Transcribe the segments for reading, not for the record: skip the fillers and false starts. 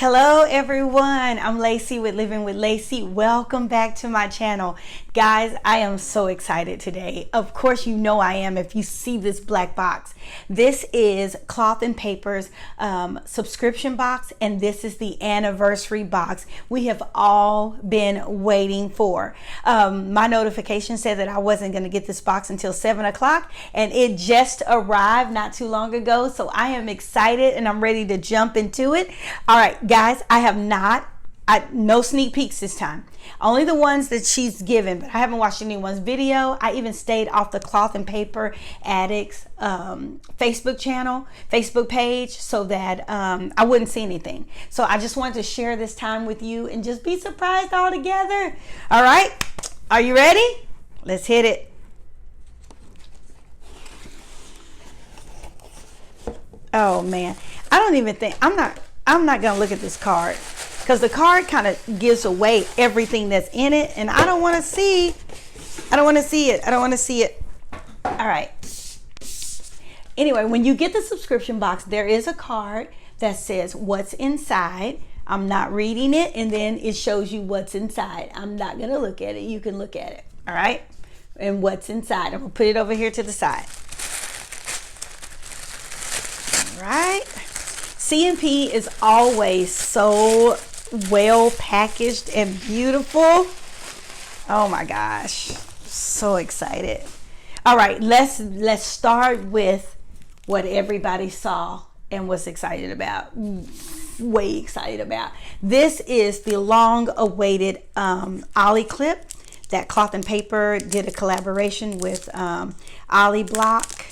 Hello everyone, I'm Lacey with Living with Lacey. Welcome back to my channel. Guys, I am so excited today. Of course you know I am if you see this black box. This is Cloth and Paper's subscription box, and this is the anniversary box we have all been waiting for. My notification said that I wasn't going to get this box until 7 o'clock, and it just arrived not too long ago, so I am excited and I'm ready to jump into it. All right guys, I have no sneak peeks this time, only the ones that she's given, but I haven't watched anyone's video. I even stayed off the Cloth and Paper Addicts Facebook page so that I wouldn't see anything. So I just wanted to share this time with you and just be surprised all together. All right, are you ready? Let's hit it. Oh man, I don't even think I'm not gonna look at this card, because the card kind of gives away everything that's in it, and I don't want to see it. All right, anyway, when you get the subscription box, there is a card that says what's inside. I'm not reading it, and then it shows you what's inside. I'm not gonna look at it. You can look at it. All right, and what's inside. I'm gonna put it over here to the side. All right. C&P is always so well packaged and beautiful. Oh my gosh, so excited. All right, let's start with what everybody saw and was excited about. Way excited about. This is the long-awaited Ollie clip that Cloth and Paper did a collaboration with Ollie Block,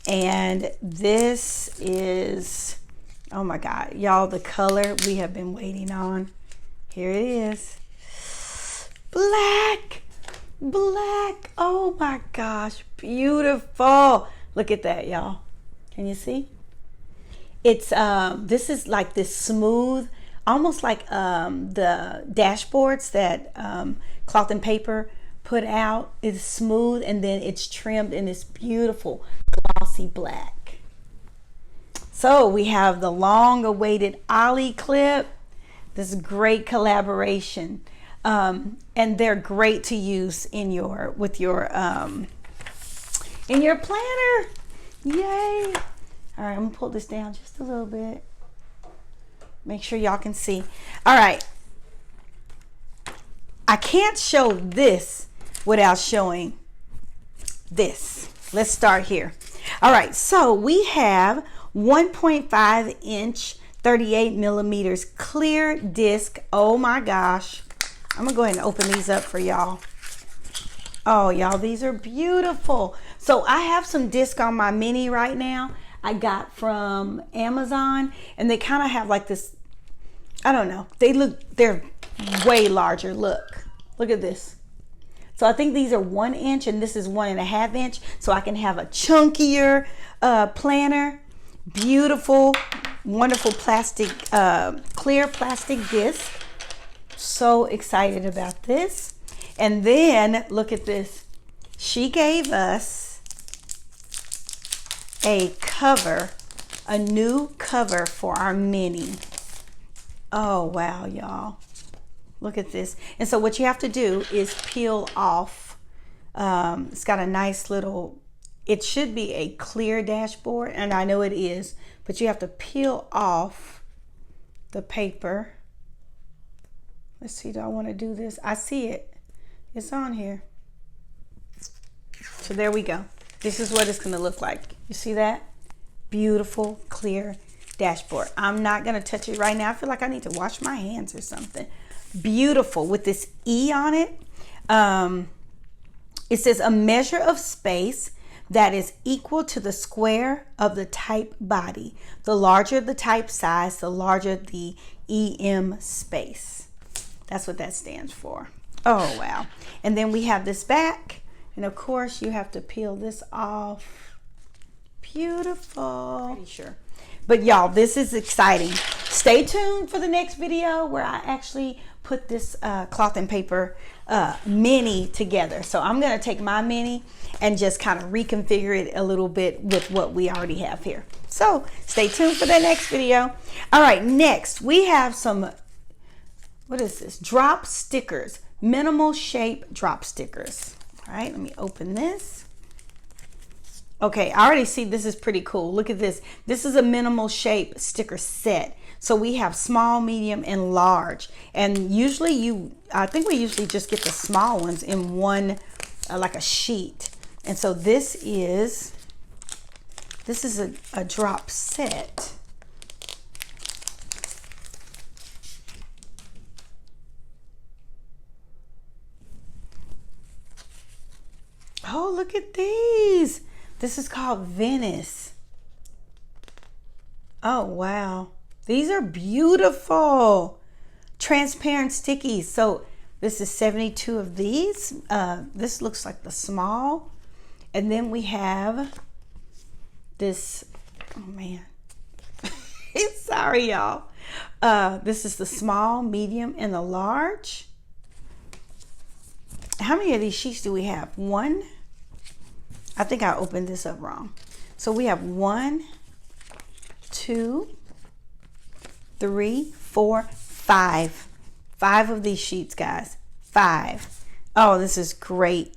and this is, oh my God, y'all, the color we have been waiting on. Here it is. Black. Oh my gosh, beautiful. Look at that, y'all. Can you see? It's this is like this smooth, almost like the dashboards that Cloth and Paper put out. It's smooth, and then it's trimmed in this beautiful glossy black. So we have the long-awaited Ollie clip. This great collaboration, and they're great to use in your planner. Yay! All right, I'm gonna pull this down just a little bit. Make sure y'all can see. All right, I can't show this without showing this. Let's start here. All right, so we have 1.5 inch 38 millimeters clear disc. Oh my gosh, I'm gonna go ahead and open these up for y'all. Oh y'all, these are beautiful. So I have some disc on my mini right now. I got from Amazon, and they kind of have like this, I don't know, they're way larger. Look at this. So I think these are 1 inch, and this is 1.5 inch, so I can have a chunkier planner. Beautiful, wonderful plastic, clear plastic disc. So excited about this. And then look at this. She gave us a cover, a new cover for our mini. Oh wow, y'all. Look at this. And so what you have to do is peel off. It's got a nice little, it should be a clear dashboard, and I know it is, but you have to peel off the paper. Let's see, do I want to do this? I see it. It's on here. So there we go. This is what it's going to look like. You see that? Beautiful, clear dashboard. I'm not going to touch it right now. I feel like I need to wash my hands or something. Beautiful with this E on it. It says a measure of space that is equal to the square of the type body. The larger the type size, the larger the EM space. That's what that stands for. Oh wow. And then we have this back, and of course you have to peel this off. Beautiful. Pretty sure. But y'all, this is exciting. Stay tuned for the next video where I actually put this cloth and paper mini together. So I'm going to take my mini and just kind of reconfigure it a little bit with what we already have here. So stay tuned for the next video. All right, next we have some, what is this? Drop stickers, minimal shape drop stickers. All right, let me open this. Okay, I already see this is pretty cool. Look at this. This is a minimal shape sticker set. So we have small, medium, and large. And usually I think we usually just get the small ones in one, like a sheet. And so this is a drop set. Oh, look at these. This is called Venice. Oh, wow. These are beautiful. Transparent stickies. So this is 72 of these. This looks like the small. And then we have this, oh man. Sorry, y'all. This is the small, medium, and the large. How many of these sheets do we have? One. I think I opened this up wrong. So we have 1, 2, 3, 4, 5. 5 of these sheets, guys. 5. Oh, this is great.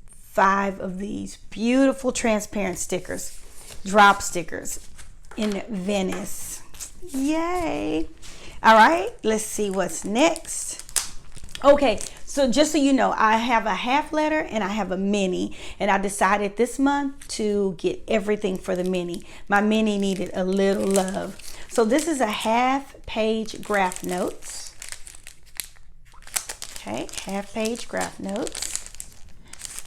5 of these beautiful transparent stickers, drop stickers in Venice. Yay. All right, let's see what's next. Okay, so just so you know, I have a half letter and I have a mini, and I decided this month to get everything for the mini. My mini needed a little love. So this is a half-page graph notes. Okay, half-page graph notes.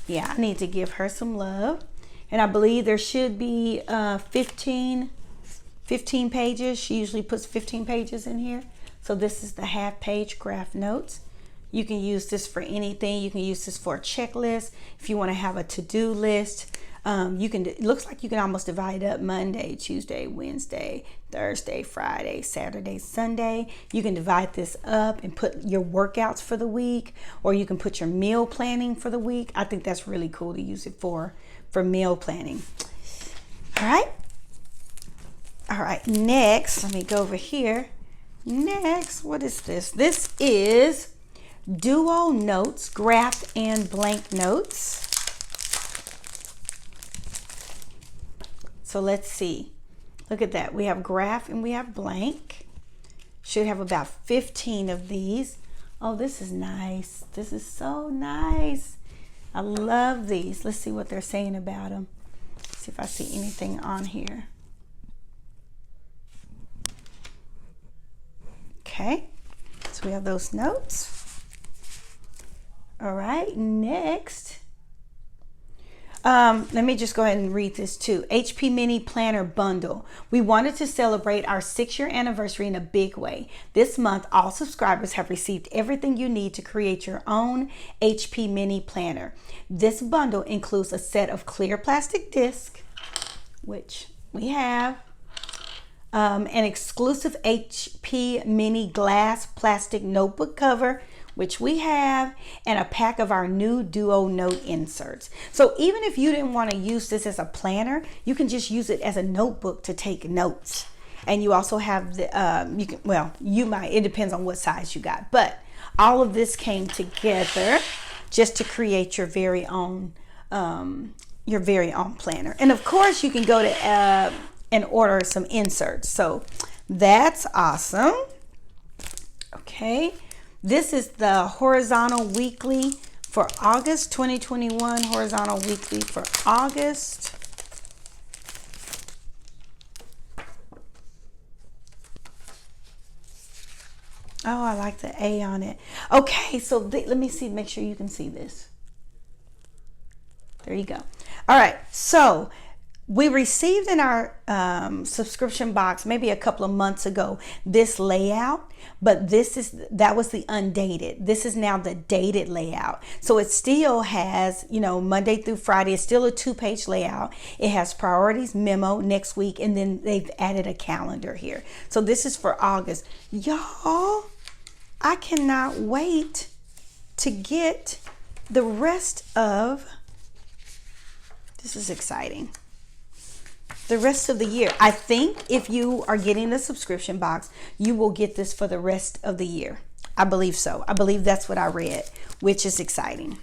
Yeah, I need to give her some love. And I believe there should be 15 pages. She usually puts 15 pages in here. So this is the half-page graph notes. You can use this for anything. You can use this for a checklist. If you want to have a to-do list, it looks like you can almost divide it up: Monday, Tuesday, Wednesday, Thursday, Friday, Saturday, Sunday. You can divide this up and put your workouts for the week, or you can put your meal planning for the week. I think that's really cool to use it for meal planning. All right, next, let me go over here. Next, what is this? This is Duo Notes, graph and blank notes. So let's see. Look at that. We have graph and we have blank. Should have about 15 of these. Oh, this is nice. This is so nice. I love these. Let's see what they're saying about them. See if I see anything on here. Okay. So we have those notes. All right, next. Let me just go ahead and read this too. HP Mini Planner Bundle. We wanted to celebrate our 6-year anniversary in a big way. This month, all subscribers have received everything you need to create your own HP Mini Planner. This bundle includes a set of clear plastic discs, which we have, an exclusive HP Mini glass plastic notebook cover, which we have, and a pack of our new Duo Note inserts. So even if you didn't want to use this as a planner, you can just use it as a notebook to take notes. And you also have the, it depends on what size you got, but all of this came together just to create your very own planner. And of course you can go to and order some inserts. So that's awesome. Okay. This is the Horizontal Weekly for August 2021. Horizontal Weekly for August. Oh, I like the A on it. Okay, so let me see, make sure you can see this. There you go. All right, so we received in our subscription box maybe a couple of months ago this layout, but that was the undated. This is now the dated layout. So it still has, Monday through Friday. It's still a 2-page layout. It has priorities, memo, next week, and then they've added a calendar here. So this is for August. Y'all, I cannot wait to get the rest of, this is exciting, the rest of the year. I think if you are getting the subscription box, you will get this for the rest of the year. I believe so. I believe that's what I read, which is exciting.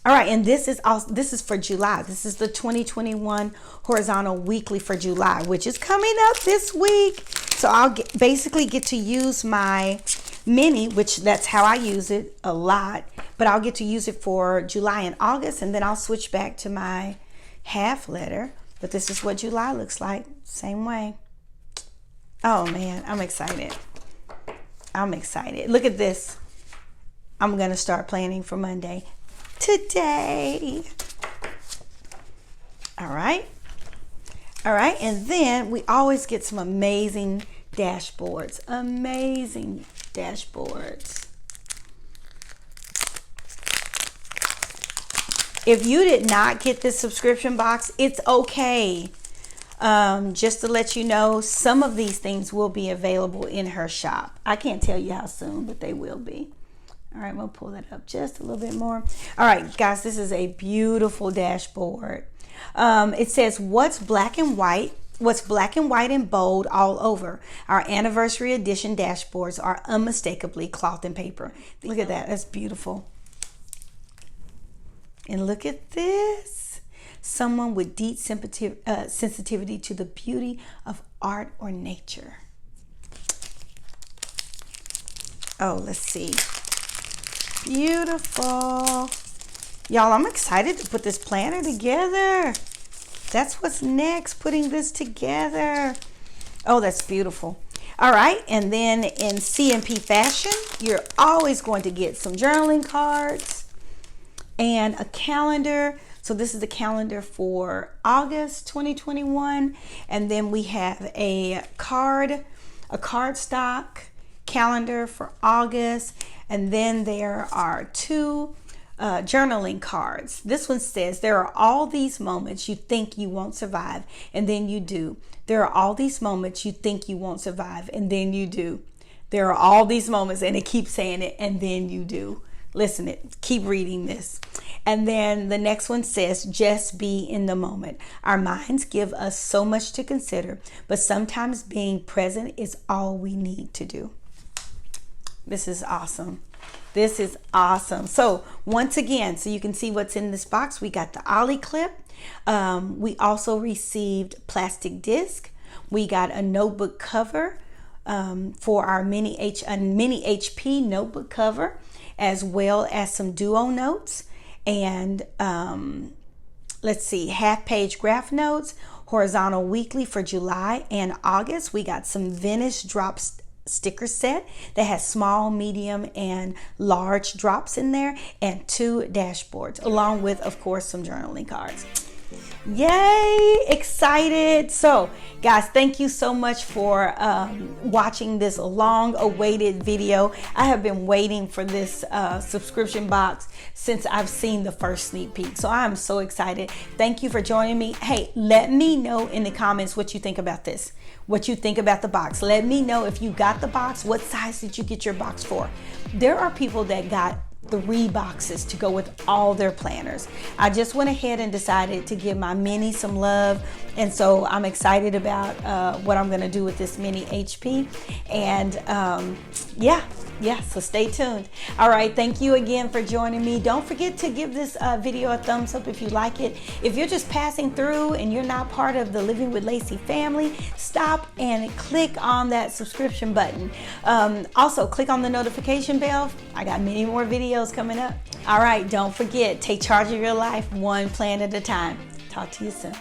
All right, and this is for July. This is the 2021 horizontal weekly for July, which is coming up this week. So I'll basically get to use my mini, which that's how I use it a lot, but I'll get to use it for July and August, and then I'll switch back to my half letter. But this is what July looks like, same way. Oh man, I'm excited. I'm excited. Look at this. I'm gonna start planning for Monday today. All right, and then we always get some amazing dashboards. If you did not get this subscription box, it's okay. Just to let you know, some of these things will be available in her shop. I can't tell you how soon, but they will be. All right, we'll pull that up just a little bit more. All right, guys, this is a beautiful dashboard. It says what's black and white and bold all over. Our anniversary edition dashboards are unmistakably cloth and paper. Look at that. That's beautiful. And look at this. Someone with deep sensitivity to the beauty of art or nature. Oh, let's see. Beautiful. Y'all, I'm excited to put this planner together. That's what's next, putting this together. Oh, that's beautiful. All right, and then in CMP fashion, you're always going to get some journaling cards and a calendar. So this is the calendar for August 2021. And then we have a cardstock calendar for August. And then there are two journaling cards. This one says, there are all these moments you think you won't survive, and then you do. There are all these moments you think you won't survive, and then you do. There are all these moments, and it keeps saying it, and then you do. Listen, keep reading this. And then the next one says, just be in the moment. Our minds give us so much to consider, but sometimes being present is all we need to do. This is awesome. This is awesome. So once again, so you can see what's in this box, we got the ollie clip. We also received plastic disc. We got a notebook cover for our mini HP notebook cover, as well as some duo notes. And let's see, half-page graph notes, horizontal weekly for July and August. We got some Venice drops sticker set that has small, medium, and large drops in there, and 2 dashboards, along with, of course, some journaling cards. Yay, excited. So guys, thank you so much for watching this long awaited video. I have been waiting for this subscription box since I've seen the first sneak peek, so I'm so excited. Thank you for joining me. Hey, let me know in the comments what you think about this, what you think about the box. Let me know if you got the box. What size did you get your box for? There are people that got 3 boxes to go with all their planners. I just went ahead and decided to give my mini some love, and so I'm excited about what I'm gonna do with this mini HP. And yeah, so stay tuned. All right, thank you again for joining me. Don't forget to give this video a thumbs up if you like it. If you're just passing through and you're not part of the Living with Lacey family, stop and click on that subscription button. Also, click on the notification bell. I got many more videos coming up. All right, don't forget, take charge of your life one plan at a time. Talk to you soon.